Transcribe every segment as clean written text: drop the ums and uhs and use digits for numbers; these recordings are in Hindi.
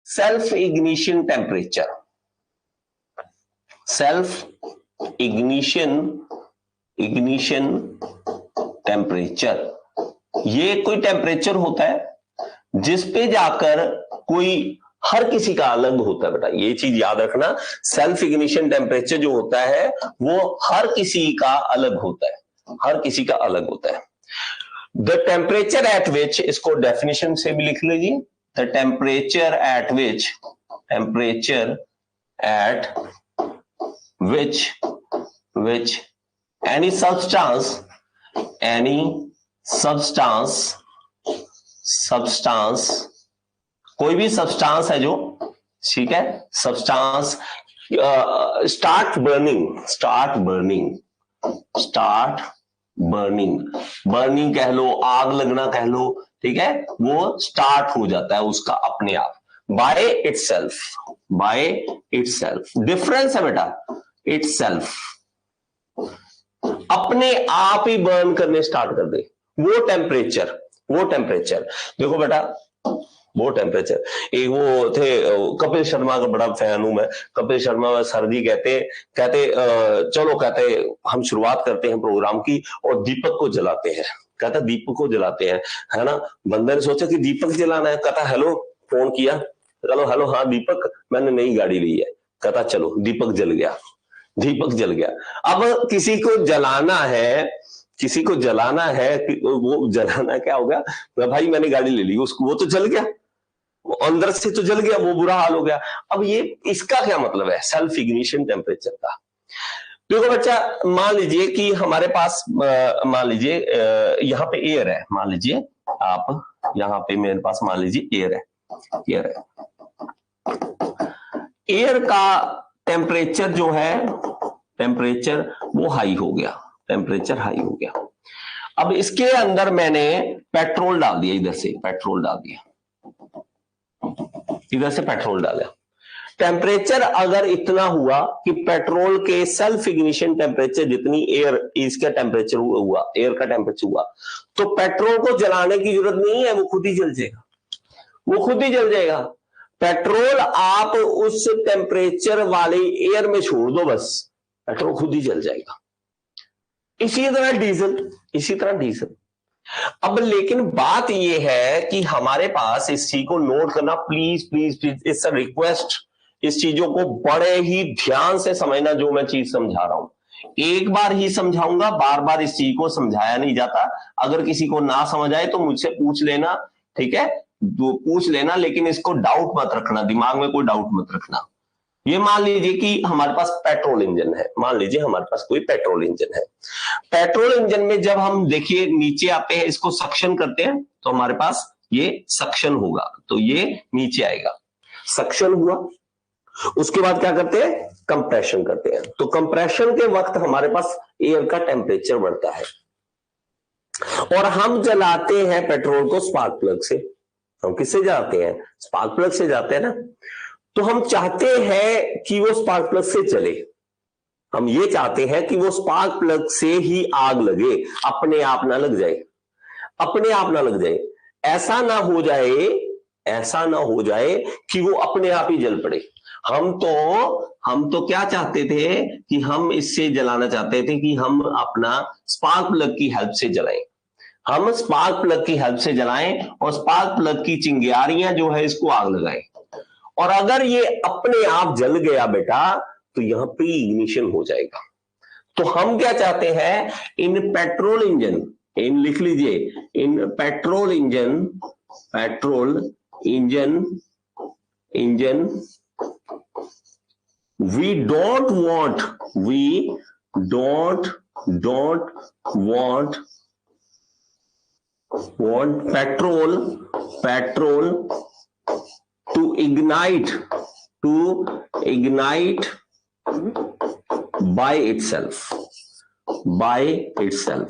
Self ignition temperature, self ignition temperature, ये कोई टेम्परेचर होता है जिस पे जाकर कोई, हर किसी का अलग होता है बेटा, ये चीज याद रखना। सेल्फ इग्निशन टेम्परेचर जो होता है वो हर किसी का अलग होता है, हर किसी का अलग होता है। द टेम्परेचर एट विच, इसको डेफिनेशन से भी लिख लीजिए, the temperature at which, temperature at which any substance कोई भी सब्सटेंस है जो, ठीक है, सब्सटेंस स्टार्ट बर्निंग कह लो, आग लगना कह लो, ठीक है, वो स्टार्ट हो जाता है उसका अपने आप, बाय इटसेल्फ। डिफरेंस है बेटा, इटसेल्फ अपने आप ही बर्न करने स्टार्ट कर दे, वो टेम्परेचर देखो बेटा, वो टेम्परेचर। एक वो थे, कपिल शर्मा का बड़ा फैन हूं मैं, कपिल शर्मा सर जी कहते चलो कहते हम शुरुआत करते हैं प्रोग्राम की और दीपक को जलाते हैं, कहता दीपक को जलाते हैं, है ना। बंदे ने सोचा कि दीपक जलाना है, कहता हेलो, फोन किया, चलो हेलो, हाँ दीपक, मैंने नई गाड़ी ली है, कहता चलो, दीपक जल गया। अब किसी को जलाना है, वो जलाना क्या होगा भाई, मैंने गाड़ी ले ली, उसको वो तो जल गया, अंदर से तो जल गया, वो बुरा हाल हो गया। अब ये इसका क्या मतलब है सेल्फ इग्निशन टेम्परेचर का? देखो बच्चा, मान लीजिए कि हमारे पास, मान लीजिए यहाँ पे एयर है, मान लीजिए आप यहाँ पे मेरे पास मान लीजिए एयर है, एयर का टेम्परेचर जो है, टेम्परेचर वो हाई हो गया, टेम्परेचर हाई हो गया। अब इसके अंदर मैंने पेट्रोल डाल दिया, इधर से पेट्रोल डाला, टेम्परेचर अगर इतना हुआ कि पेट्रोल के सेल्फ इग्निशन टेम्परेचर जितनी एयर इसका टेम्परेचर हुआ, एयर का टेम्परेचर हुआ, तो पेट्रोल को जलाने की जरूरत नहीं है, वो खुद ही जल जाएगा, पेट्रोल आप उस टेम्परेचर वाले एयर में छोड़ दो, बस पेट्रोल खुद ही जल जाएगा। इसी तरह डीजल। अब लेकिन बात यह है कि हमारे पास, इस चीज को नोट करना प्लीज, इट्स अ रिक्वेस्ट, इस चीजों को बड़े ही ध्यान से समझना, जो मैं चीज समझा रहा हूं, एक बार ही समझाऊंगा, बार बार इस चीज को समझाया नहीं जाता। अगर किसी को ना समझ आए तो मुझसे पूछ लेना, ठीक है, पूछ लेना, लेकिन इसको डाउट मत रखना, दिमाग में कोई डाउट मत रखना। ये मान लीजिए कि हमारे पास पेट्रोल इंजन है, मान लीजिए हमारे पास कोई पेट्रोल इंजन है, पेट्रोल इंजन में जब हम देखिए नीचे आते हैं, इसको सक्शन करते हैं, तो हमारे पास ये सक्शन होगा, तो ये नीचे आएगा, सक्शन हुआ। उसके बाद क्या करते हैं, कंप्रेशन करते हैं, तो कंप्रेशन के वक्त हमारे पास एयर का टेम्परेचर बढ़ता है, और हम जलाते हैं पेट्रोल को स्पार्क प्लग से। हम किससे जाते हैं, स्पार्क प्लग से जाते हैं ना। तो हम चाहते हैं कि वो स्पार्क प्लग से चले, हम ये चाहते हैं कि वो स्पार्क प्लग से ही आग लगे, अपने आप ना लग जाए, ऐसा ना हो जाए कि वो अपने आप ही जल पड़े। हम तो क्या चाहते थे कि हम इससे जलाना चाहते थे कि हम अपना स्पार्क प्लग की हेल्प से जलाएं, हम स्पार्क प्लग की हेल्प से जलाएं और स्पार्क प्लग की चिंगारियां जो है इसको आग लगाएं। और अगर ये अपने आप जल गया बेटा, तो यहां पे इग्निशन हो जाएगा। तो हम क्या चाहते हैं, इन पेट्रोल इंजन, इन लिख लीजिए, in petrol engine we don't want petrol to ignite by itself।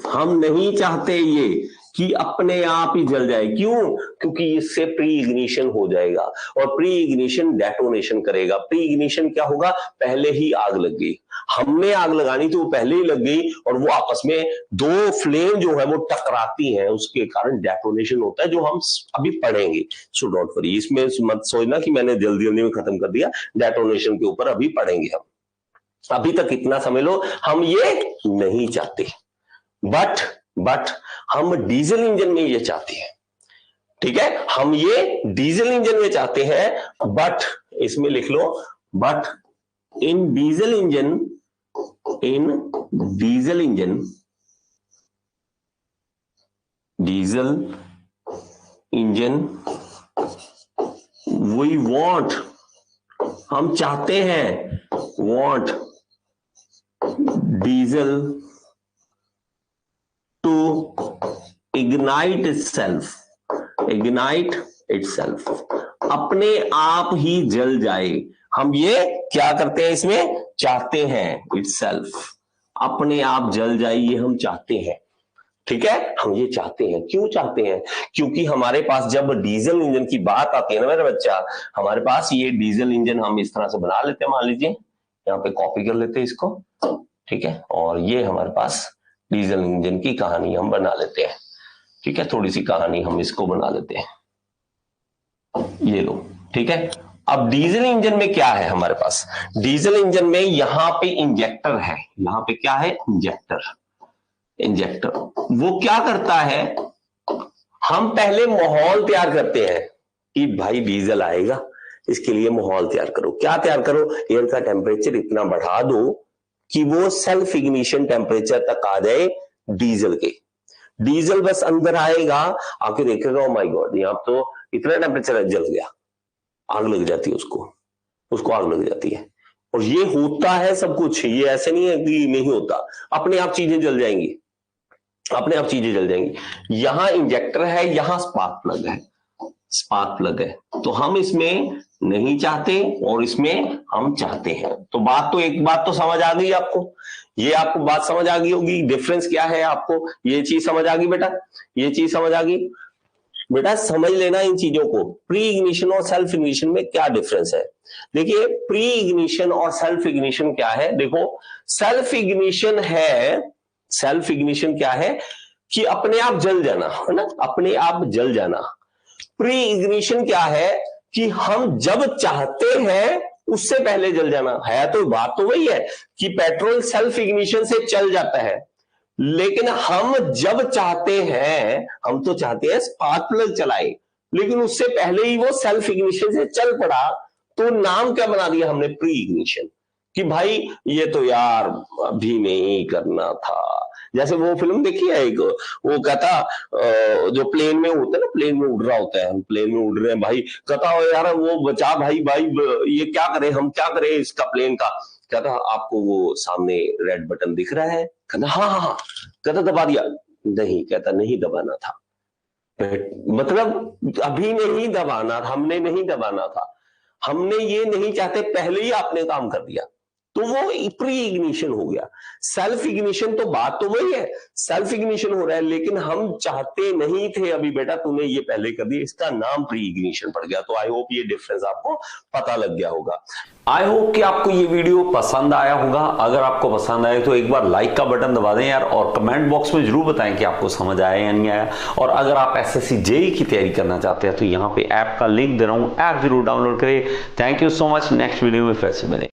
हम नहीं चाहते ये कि अपने आप ही जल जाए। क्यों? क्योंकि इससे प्री इग्निशन हो जाएगा और प्री इग्निशन डेटोनेशन करेगा। प्री इग्निशन क्या होगा? पहले ही आग लग गई, हमने आग लगानी थी वो पहले ही लग गई और वो आपस में दो फ्लेम जो है वो टकराती हैं, उसके कारण डेटोनेशन होता है, जो हम अभी पढ़ेंगे। सो डोंट वरी, इसमें मत सोचना कि मैंने जल्दी जल्दी में खत्म कर दिया। डेटोनेशन के ऊपर अभी पढ़ेंगे हम। अभी तक इतना समझ लो, हम ये नहीं चाहते, बट हम डीजल इंजन में ये चाहते हैं। ठीक है, हम ये डीजल इंजन में चाहते हैं, बट इसमें लिख लो, but in diesel engine we want, हम चाहते हैं, want diesel to ignite itself, अपने आप ही जल जाए। हम ये क्या करते हैं? इसमें चाहते हैं, इटसेल्फ, अपने आप जल जाए, ये हम चाहते हैं। ठीक है, हम ये चाहते हैं। क्यों चाहते हैं? क्योंकि हमारे पास जब डीजल इंजन की बात आती है ना मेरा बच्चा, हमारे पास ये डीजल इंजन हम इस तरह से बना लेते हैं। मान लीजिए यहाँ पे कॉपी कर लेते हैं इसको, ठीक है, और ये हमारे पास डीजल इंजन की कहानी हम बना लेते हैं। ठीक है, थोड़ी सी कहानी हम इसको बना लेते हैं, ये लो। ठीक है, अब डीजल इंजन में क्या है हमारे पास? डीजल इंजन में यहां पे इंजेक्टर है, यहां पे क्या है? इंजेक्टर। वो क्या करता है? हम पहले माहौल तैयार करते हैं कि भाई डीजल आएगा, इसके लिए माहौल तैयार करो। क्या तैयार करो? एयर का टेम्परेचर इतना बढ़ा दो कि वो सेल्फ इग्निशन टेम्परेचर तक आ जाए डीजल के। डीजल बस अंदर आएगा, आके देखेगा ओ माय गॉड, यहां तो इतना टेम्परेचर जल गया, आग लग जाती है उसको आग लग जाती है। और ये होता है सब कुछ, ये ऐसे नहीं है कि नहीं होता, अपने आप चीजें जल जाएंगी, अपने आप चीजें जल जाएंगी। यहां इंजेक्टर है, यहां स्पार्क प्लग है, तो हम इसमें नहीं चाहते और इसमें हम चाहते हैं। तो एक बात तो समझ आ गई आपको, ये आपको बात समझ आ गई होगी, डिफरेंस क्या है आपको ये चीज समझ आ गई बेटा, ये चीज समझ आ गई बेटा, समझ लेना इन चीजों को। प्री इग्निशन और सेल्फ इग्निशन में क्या डिफरेंस है? देखिए, प्री इग्निशन और सेल्फ इग्निशन क्या है? देखो, सेल्फ इग्निशन क्या है कि अपने आप जल जाना, है ना, अपने आप जल जाना। प्री इग्निशन क्या है कि हम जब चाहते हैं उससे पहले जल जाना। है तो बात तो वही है कि पेट्रोल सेल्फ इग्निशन से चल जाता है, लेकिन हम जब चाहते हैं, हम तो चाहते हैं स्पार्क प्लग चलाए, लेकिन उससे पहले ही वो सेल्फ इग्निशन से चल पड़ा, तो नाम क्या बना दिया हमने? Pre ignition. कि भाई ये तो यार अभी नहीं करना था। जैसे वो फिल्म देखी है एक, वो कहता जो प्लेन में होता है ना, प्लेन में उड़ रहा होता है, हम प्लेन में उड़ रहे हैं भाई, कहता यार वो बचा भाई ये क्या करें, हम क्या करें इसका प्लेन का? कहता आपको वो सामने रेड बटन दिख रहा है? कहता हाँ। कहता दबा दिया? नहीं, कहता नहीं दबाना था, मतलब अभी नहीं दबाना, हमने नहीं दबाना था, हमने ये नहीं चाहते, पहले ही आपने काम कर दिया, तो वो प्री इग्निशन हो गया। सेल्फ इग्निशन तो बात तो वही है, सेल्फ इग्निशन हो रहा है, लेकिन हम चाहते नहीं थे अभी बेटा, तूने ये पहले कर दिया, इसका नाम प्री इग्निशन पड़ गया। तो आई होप ये डिफरेंस आपको पता लग गया होगा। आई होप कि आपको ये वीडियो पसंद आया होगा। अगर आपको पसंद आए तो एक बार लाइक का बटन दबा दें यार, और कमेंट बॉक्स में जरूर बताएं कि आपको समझ आया या नहीं आया। और अगर आप एसएससी जेईई की तैयारी करना चाहते हैं तो यहाँ पे ऐप का लिंक दे रहा हूँ, ऐप जरूर डाउनलोड करें। Thank you so much, next video में फिर से मिलें।